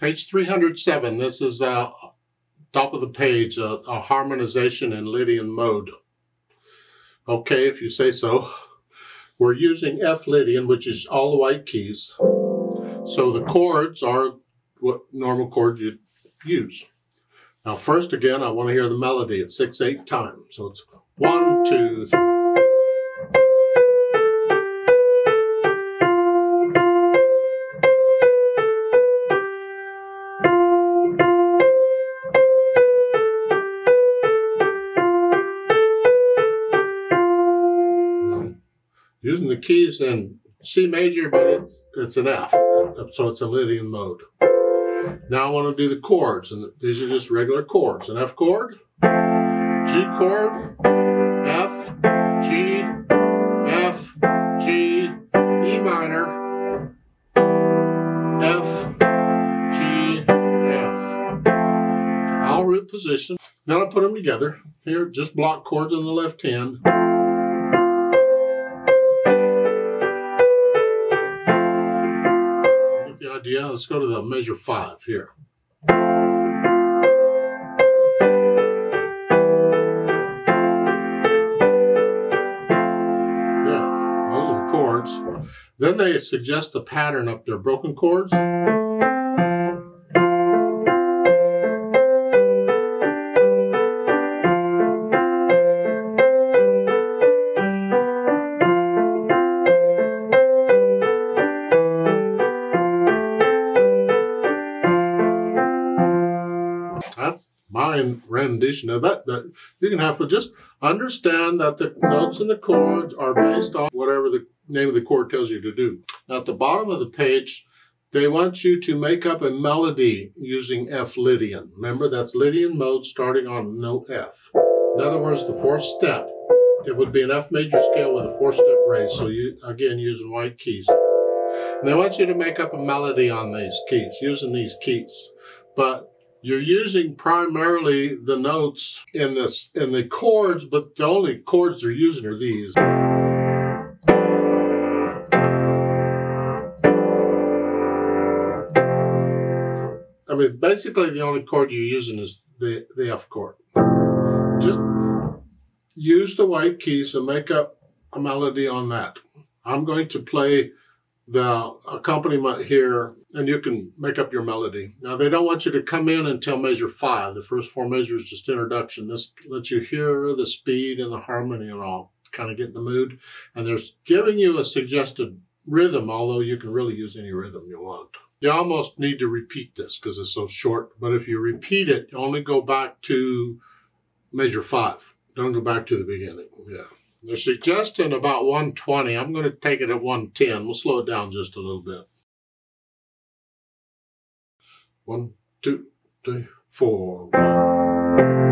Page 307, this is top of the page, a harmonization in Lydian mode. Okay, if you say so. We're using F Lydian, which is all the white keys. So the chords are what normal chords you'd use. Now first again, I want to hear the melody at 6/8 time. So it's 1, 2, 3. Using the keys in C major, but it's an F, so it's a Lydian mode. Now I want to do the chords, and these are just regular chords. An F chord, G chord, F, G, F, G, E minor, F, G, F. I'll root position. Then I put them together. Here, just block chords on the left hand. Idea. Let's go to the measure 5 here. Yeah, those are the chords. Then they suggest the pattern up there, broken chords. That's my rendition of it, but you can have to just understand that the notes and the chords are based on whatever the name of the chord tells you to do. Now at the bottom of the page, they want you to make up a melody using F Lydian. Remember, that's Lydian mode starting on note F. In other words, the 4th step, it would be an F major scale with a 4-step raise. So you, again, using white keys. And they want you to make up a melody on these keys, using these keys. But you're using primarily the notes in the chords, but the only chords they're using are these. I mean, basically the only chord you're using is the F chord. Just use the white keys and make up a melody on that. I'm going to play the accompaniment here, and you can make up your melody. Now, they don't want you to come in until measure 5. The first 4 measures, just introduction. This lets you hear the speed and the harmony and all, kind of get in the mood. And they're giving you a suggested rhythm, although you can really use any rhythm you want. You almost need to repeat this because it's so short, but if you repeat it, only go back to measure 5. Don't go back to the beginning. Yeah. They're suggesting about 120. I'm going to take it at 110. We'll slow it down just a little bit. 1, 2, 3, 4. 1.